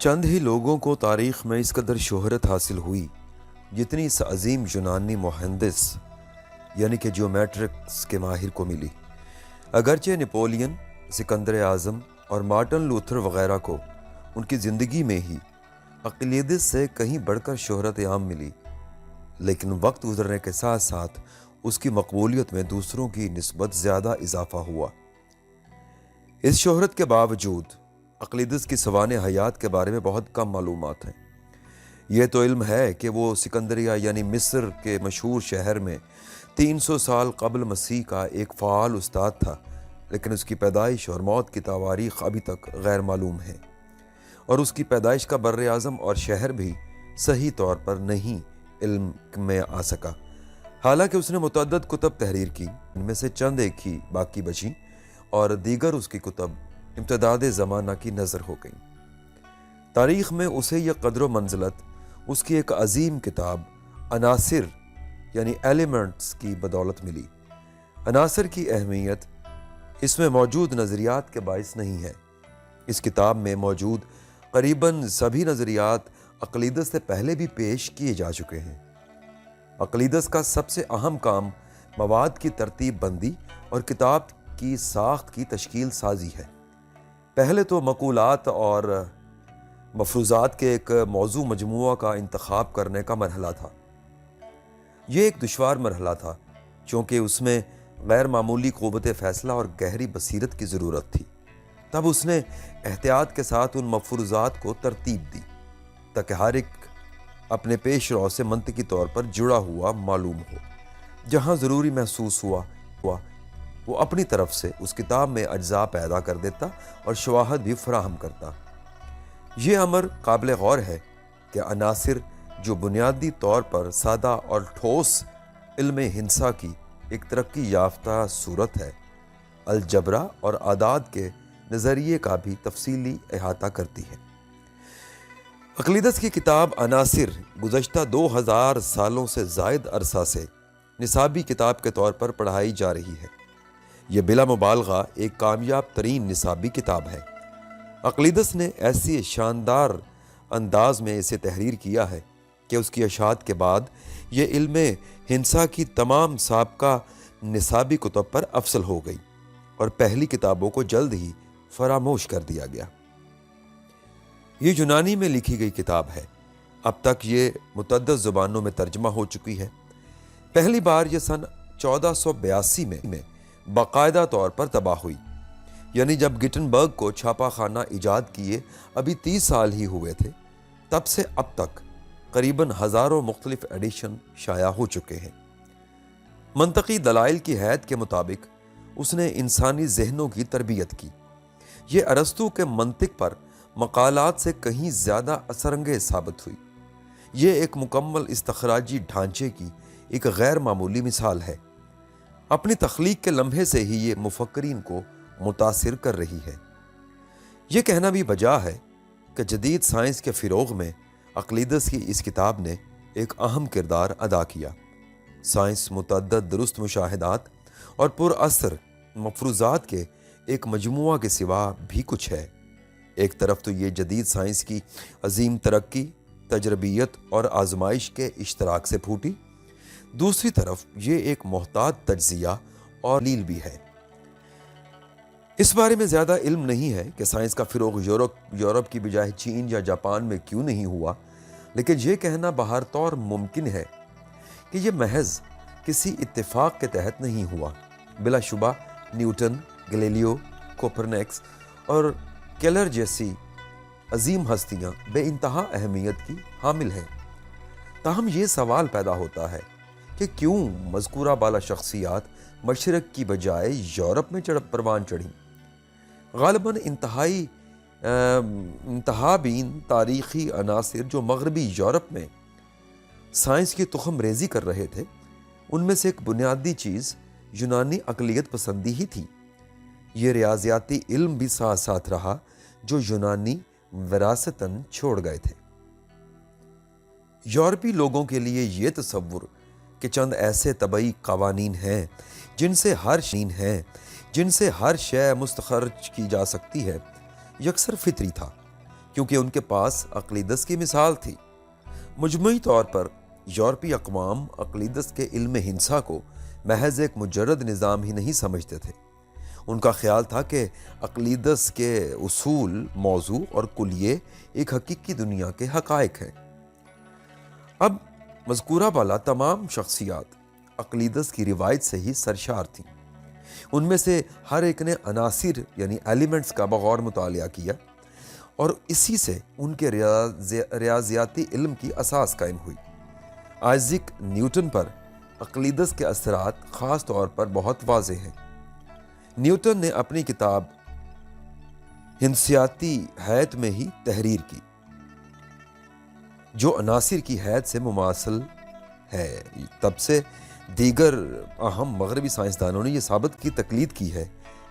چند ہی لوگوں کو تاریخ میں اس قدر شہرت حاصل ہوئی جتنی اس عظیم یونانی مہندس یعنی کہ جیومیٹرکس کے ماہر کو ملی۔ اگرچہ نپولین، سکندر اعظم اور مارٹن لوتھر وغیرہ کو ان کی زندگی میں ہی اقلیدس سے کہیں بڑھ کر شہرت عام ملی، لیکن وقت گزرنے کے ساتھ ساتھ اس کی مقبولیت میں دوسروں کی نسبت زیادہ اضافہ ہوا۔ اس شہرت کے باوجود اقلیدس کی سوانح حیات کے بارے میں بہت کم معلومات ہیں۔ یہ تو علم ہے کہ وہ سکندریہ یعنی مصر کے مشہور شہر میں 300 سال قبل مسیح کا ایک فعال استاد تھا، لیکن اس کی پیدائش اور موت کی تواریخ ابھی تک غیر معلوم ہے، اور اس کی پیدائش کا بر اعظم اور شہر بھی صحیح طور پر نہیں علم میں آ سکا۔ حالانکہ اس نے متعدد کتب تحریر کی، ان میں سے چند ایک ہی باقی بچیں اور دیگر اس کی کتب امتداد زمانہ کی نظر ہو گئیں۔ تاریخ میں اسے یہ قدر و منزلت اس کی ایک عظیم کتاب عناصر یعنی ایلیمنٹس کی بدولت ملی۔ عناصر کی اہمیت اس میں موجود نظریات کے باعث نہیں ہے۔ اس کتاب میں موجود قریباً سبھی نظریات اقلیدس سے پہلے بھی پیش کیے جا چکے ہیں۔ اقلیدس کا سب سے اہم کام مواد کی ترتیب بندی اور کتاب کی ساخت کی تشکیل سازی ہے۔ پہلے تو مقولات اور مفروضات کے ایک موضوع مجموعہ کا انتخاب کرنے کا مرحلہ تھا۔ یہ ایک دشوار مرحلہ تھا چونکہ اس میں غیر معمولی قوت فیصلہ اور گہری بصیرت کی ضرورت تھی۔ تب اس نے احتیاط کے ساتھ ان مفروضات کو ترتیب دی تاکہ ہر ایک اپنے پیش رو سے منطقی طور پر جڑا ہوا معلوم ہو۔ جہاں ضروری محسوس ہوا وہ اپنی طرف سے اس کتاب میں اجزاء پیدا کر دیتا اور شواہد بھی فراہم کرتا۔ یہ امر قابل غور ہے کہ عناصر جو بنیادی طور پر سادہ اور ٹھوس علم ہندسہ کی ایک ترقی یافتہ صورت ہے، الجبرا اور اعداد کے نظریے کا بھی تفصیلی احاطہ کرتی ہے۔ اقلیدس کی کتاب عناصر گزشتہ 2000 سالوں سے زائد عرصہ سے نصابی کتاب کے طور پر پڑھائی جا رہی ہے۔ یہ بلا مبالغہ ایک کامیاب ترین نصابی کتاب ہے۔ اقلیدس نے ایسی شاندار انداز میں اسے تحریر کیا ہے کہ اس کی اشاعت کے بعد یہ علم ہندسہ کی تمام سابقہ نصابی کتب پر افضل ہو گئی اور پہلی کتابوں کو جلد ہی فراموش کر دیا گیا۔ یہ یونانی میں لکھی گئی کتاب ہے۔ اب تک یہ متعدد زبانوں میں ترجمہ ہو چکی ہے۔ پہلی بار یہ سن 1482 میں باقاعدہ طور پر طبع ہوئی، یعنی جب گٹنبرگ کو چھاپا خانہ ایجاد کیے ابھی 30 سال ہی ہوئے تھے۔ تب سے اب تک قریباً ہزاروں مختلف ایڈیشن شائع ہو چکے ہیں۔ منطقی دلائل کی حید کے مطابق اس نے انسانی ذہنوں کی تربیت کی۔ یہ ارسطو کے منطق پر مقالات سے کہیں زیادہ اثر انگیز ثابت ہوئی۔ یہ ایک مکمل استخراجی ڈھانچے کی ایک غیر معمولی مثال ہے۔ اپنی تخلیق کے لمحے سے ہی یہ مفکرین کو متاثر کر رہی ہے۔ یہ کہنا بھی بجا ہے کہ جدید سائنس کے فروغ میں اقلیدس کی اس کتاب نے ایک اہم کردار ادا کیا۔ سائنس متعدد درست مشاہدات اور پر اثر مفروضات کے ایک مجموعہ کے سوا بھی کچھ ہے۔ ایک طرف تو یہ جدید سائنس کی عظیم ترقی، تجربیت اور آزمائش کے اشتراک سے پھوٹی، دوسری طرف یہ ایک محتاط تجزیہ اور تحلیل بھی ہے۔ اس بارے میں زیادہ علم نہیں ہے کہ سائنس کا فروغ یورپ کی بجائے چین یا جاپان میں کیوں نہیں ہوا، لیکن یہ کہنا بہر طور ممکن ہے کہ یہ محض کسی اتفاق کے تحت نہیں ہوا۔ بلا شبہ نیوٹن، گلیلیو، کوپرنیکس اور کیلر جیسی عظیم ہستیاں بے انتہا اہمیت کی حامل ہیں۔ تاہم یہ سوال پیدا ہوتا ہے کہ کیوں مذکورہ بالا شخصیات مشرق کی بجائے یورپ میں پروان چڑھیں؟ غالباً انتہابین تاریخی عناصر جو مغربی یورپ میں سائنس کی تخم ریزی کر رہے تھے، ان میں سے ایک بنیادی چیز یونانی اقلیت پسندی ہی تھی۔ یہ ریاضیاتی علم بھی ساتھ ساتھ رہا جو یونانی وراثتاً چھوڑ گئے تھے۔ یورپی لوگوں کے لیے یہ تصور کہ چند ایسے طبعی قوانین ہیں جن سے ہر شے مستخرج کی جا سکتی ہے، یکسر فطری تھا، کیونکہ ان کے پاس عقلیدس کی مثال تھی۔ مجموعی طور پر یورپی اقوام عقلیدس کے علم ہندسہ کو محض ایک مجرد نظام ہی نہیں سمجھتے تھے۔ ان کا خیال تھا کہ عقلیدس کے اصول، موضوع اور کلیے ایک حقیقی دنیا کے حقائق ہیں۔ اب مذکورہ بالا تمام شخصیات عقلیدس کی روایت سے ہی سرشار تھیں۔ ان میں سے ہر ایک نے عناصر یعنی ایلیمنٹس کا بغور مطالعہ کیا اور اسی سے ان کے ریاضیاتی علم کی اساس قائم ہوئی۔ آئزیک نیوٹن پر عقلیدس کے اثرات خاص طور پر بہت واضح ہیں۔ نیوٹن نے اپنی کتاب ہندسیاتی حیت میں ہی تحریر کی، جو عناصر کی حیت سے مماثل ہے۔ تب سے دیگر اہم مغربی سائنسدانوں نے یہ ثابت کی تقلید کی ہے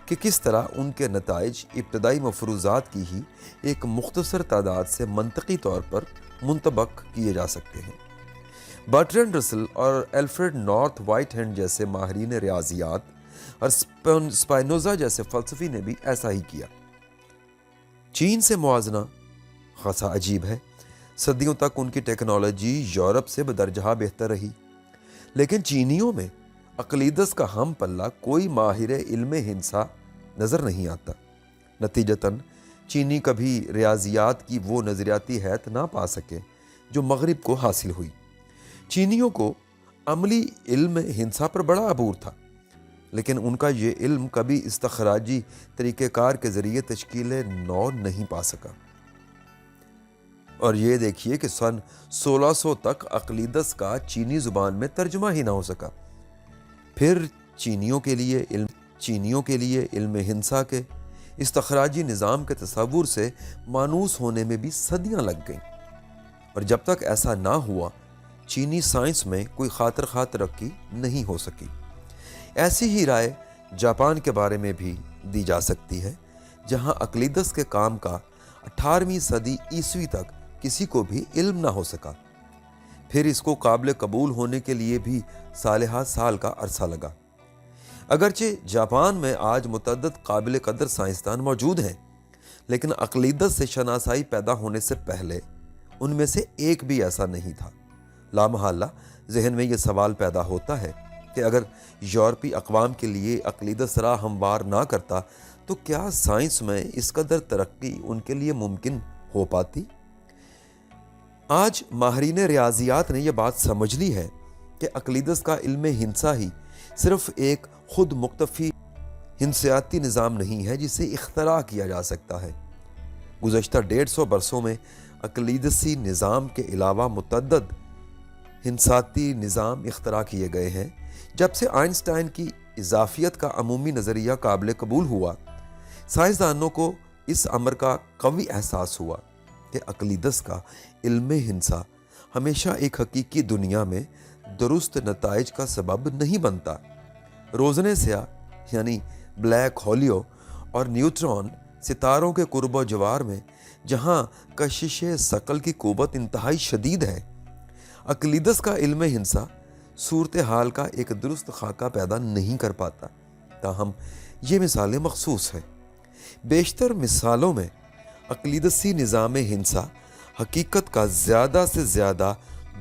کہ کس طرح ان کے نتائج ابتدائی مفروضات کی ہی ایک مختصر تعداد سے منطقی طور پر منطبق کیے جا سکتے ہیں۔ برٹرینڈ رسل اور ایلفریڈ نارتھ وائٹ ہینڈ جیسے ماہرین ریاضیات اور اسپائنوزا جیسے فلسفی نے بھی ایسا ہی کیا۔ چین سے موازنہ خاصا عجیب ہے۔ صدیوں تک ان کی ٹیکنالوجی یورپ سے بدرجہ بہتر رہی، لیکن چینیوں میں عقلیدس کا ہم پلہ کوئی ماہر علم ہندسہ نظر نہیں آتا۔ نتیجتاً چینی کبھی ریاضیات کی وہ نظریاتی حیت نہ پا سکے جو مغرب کو حاصل ہوئی۔ چینیوں کو عملی علم ہندسہ پر بڑا عبور تھا، لیکن ان کا یہ علم کبھی استخراجی طریقہ کار کے ذریعے تشکیل نو نہیں پا سکا۔ اور یہ دیکھیے کہ سن 1600 تک عقلیدس کا چینی زبان میں ترجمہ ہی نہ ہو سکا۔ پھر چینیوں کے لیے علم ہندسہ کے استخراجی نظام کے تصور سے مانوس ہونے میں بھی صدیاں لگ گئیں، اور جب تک ایسا نہ ہوا چینی سائنس میں کوئی خاطر خواہ ترقی نہیں ہو سکی۔ ایسی ہی رائے جاپان کے بارے میں بھی دی جا سکتی ہے، جہاں عقلیدس کے کام کا 18ویں صدی عیسوی تک کسی کو بھی علم نہ ہو سکا۔ پھر اس کو قابل قبول ہونے کے لیے بھی سالہ سال کا عرصہ لگا۔ اگرچہ جاپان میں آج متعدد قابل قدر سائنسدان موجود ہیں، لیکن عقلیدس سے شناسائی پیدا ہونے سے پہلے ان میں سے ایک بھی ایسا نہیں تھا۔ لامحالہ ذہن میں یہ سوال پیدا ہوتا ہے کہ اگر یورپی اقوام کے لیے عقلیدس راہ ہموار نہ کرتا تو کیا سائنس میں اس قدر ترقی ان کے لیے ممکن ہو پاتی؟ آج ماہرین ریاضیات نے یہ بات سمجھ لی ہے کہ عقلیدس کا علم ہندسہ ہی صرف ایک خود مکتفی ہندسیاتی نظام نہیں ہے جسے اختراع کیا جا سکتا ہے۔ گزشتہ 150 برسوں میں عقلیدسی نظام کے علاوہ متعدد ہندساتی نظام اختراع کیے گئے ہیں۔ جب سے آئنسٹائن کی اضافیت کا عمومی نظریہ قابل قبول ہوا، سائنسدانوں کو اس امر کا قوی احساس ہوا کہ عقلیدس کا علم ہندسہ ہمیشہ ایک حقیقی دنیا میں درست نتائج کا سبب نہیں بنتا۔ روزنے سیاہ یعنی بلیک ہولیو اور نیوٹرون ستاروں کے قرب و جوار میں جہاں کشش ثقل کی قوت انتہائی شدید ہے، عقلیدس کا علم ہندسہ صورتحال کا ایک درست خاکہ پیدا نہیں کر پاتا۔ تاہم یہ مثالیں مخصوص ہیں۔ بیشتر مثالوں میں عقلیدسی نظام ہندسہ حقیقت کا زیادہ سے زیادہ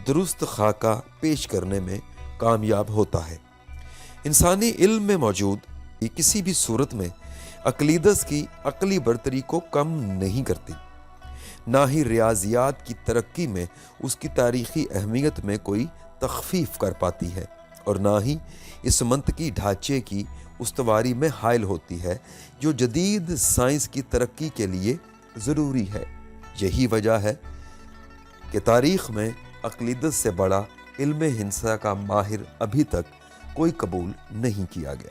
درست خاکہ پیش کرنے میں کامیاب ہوتا ہے۔ انسانی علم میں موجود کسی بھی صورت میں عقلیدس کی عقلی برتری کو کم نہیں کرتی، نہ ہی ریاضیات کی ترقی میں اس کی تاریخی اہمیت میں کوئی تخفیف کر پاتی ہے، اور نہ ہی اس منطقی ڈھانچے کی استواری میں حائل ہوتی ہے جو جدید سائنس کی ترقی کے لیے ضروری ہے۔ یہی وجہ ہے کہ تاریخ میں عقلیدس سے بڑا علم ہندسہ کا ماہر ابھی تک کوئی قبول نہیں کیا گیا۔